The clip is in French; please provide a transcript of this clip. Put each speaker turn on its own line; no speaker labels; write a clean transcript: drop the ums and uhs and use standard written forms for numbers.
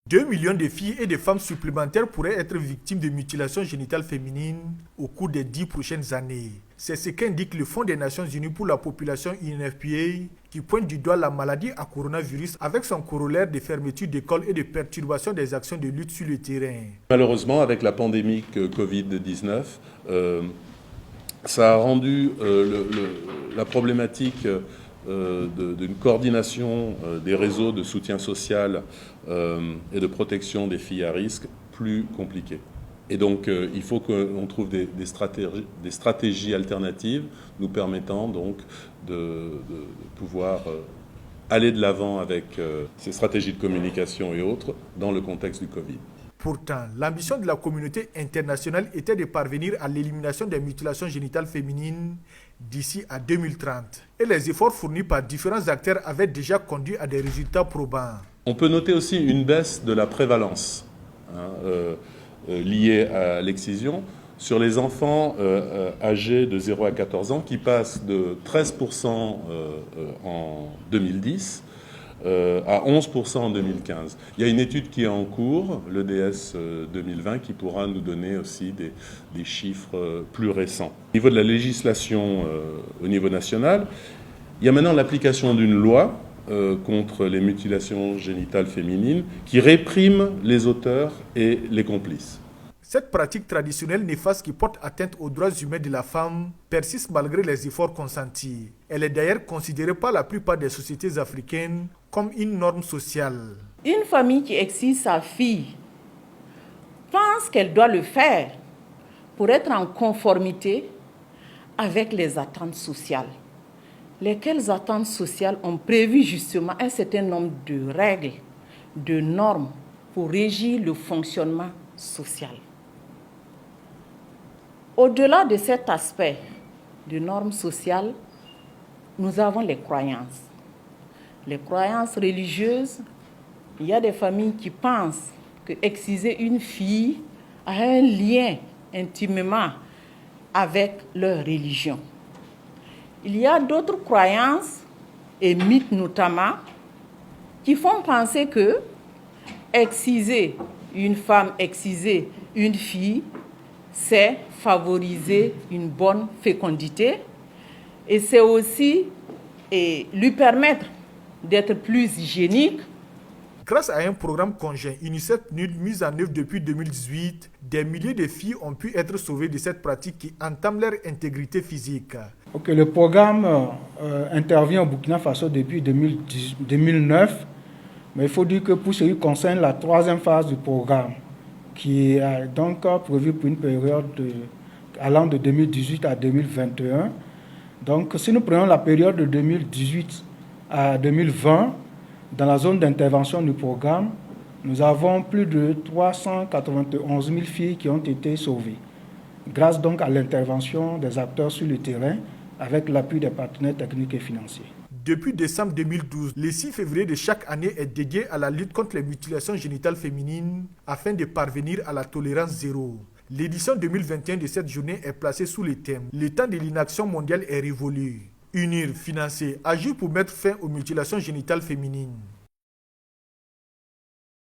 2 millions de filles et de femmes supplémentaires pourraient être victimes de mutilations génitales féminines au cours des 10 prochaines années. C'est ce qu'indique le Fonds des Nations Unies pour la population UNFPA qui pointe du doigt la maladie à coronavirus avec son corollaire de fermeture d'écoles et de perturbation des actions de lutte sur le terrain.
Malheureusement, avec la pandémie Covid-19, ça a rendu la problématique d'une coordination des réseaux de soutien social et de protection des filles à risque plus compliquée. Et donc, il faut qu'on trouve des stratégies alternatives nous permettant donc de pouvoir aller de l'avant avec ces stratégies de communication et autres dans le contexte du Covid.
Pourtant, l'ambition de la communauté internationale était de parvenir à l'élimination des mutilations génitales féminines d'ici à 2030. Et les efforts fournis par différents acteurs avaient déjà conduit à des résultats probants.
On peut noter aussi une baisse de la prévalence liée à l'excision sur les enfants âgés de 0 à 14 ans qui passent de 13% en 2010 à 11% en 2015. Il y a une étude qui est en cours, l'EDS 2020, qui pourra nous donner aussi des chiffres plus récents. Au niveau de la législation au niveau national, il y a maintenant l'application d'une loi contre les mutilations génitales féminines qui réprime les auteurs et les complices.
Cette pratique traditionnelle néfaste qui porte atteinte aux droits humains de la femme persiste malgré les efforts consentis. Elle est d'ailleurs considérée par la plupart des sociétés africaines comme une norme sociale.
Une famille qui excise sa fille pense qu'elle doit le faire pour être en conformité avec les attentes sociales. Lesquelles attentes sociales ont prévu justement un certain nombre de règles, de normes pour régir le fonctionnement social. Au-delà de cet aspect de normes sociales, nous avons les croyances. Les croyances religieuses, il y a des familles qui pensent que exciser une fille a un lien intimement avec leur religion. Il y a d'autres croyances, et mythes notamment, qui font penser que exciser une femme, exciser une fille, c'est favoriser une bonne fécondité et c'est aussi lui permettre d'être plus hygiénique.
Grâce à un programme conjoint UNICEF-PNUD mis en œuvre depuis 2018, des milliers de filles ont pu être sauvées de cette pratique qui entame leur intégrité physique.
Le programme intervient au Burkina Faso depuis 2009, mais il faut dire que pour ce qui concerne la troisième phase du programme, qui est donc prévue pour une période allant de 2018 à 2021. Donc, si nous prenons la période de 2018 à 2020, dans la zone d'intervention du programme, nous avons plus de 391 000 filles qui ont été sauvées, grâce donc à l'intervention des acteurs sur le terrain, avec l'appui des partenaires techniques et financiers.
Depuis décembre 2012, le 6 février de chaque année est dédié à la lutte contre les mutilations génitales féminines afin de parvenir à la tolérance zéro. L'édition 2021 de cette journée est placée sous le thème « Le temps de l'inaction mondiale est révolu ». Unir, financer, agir pour mettre fin aux mutilations génitales féminines.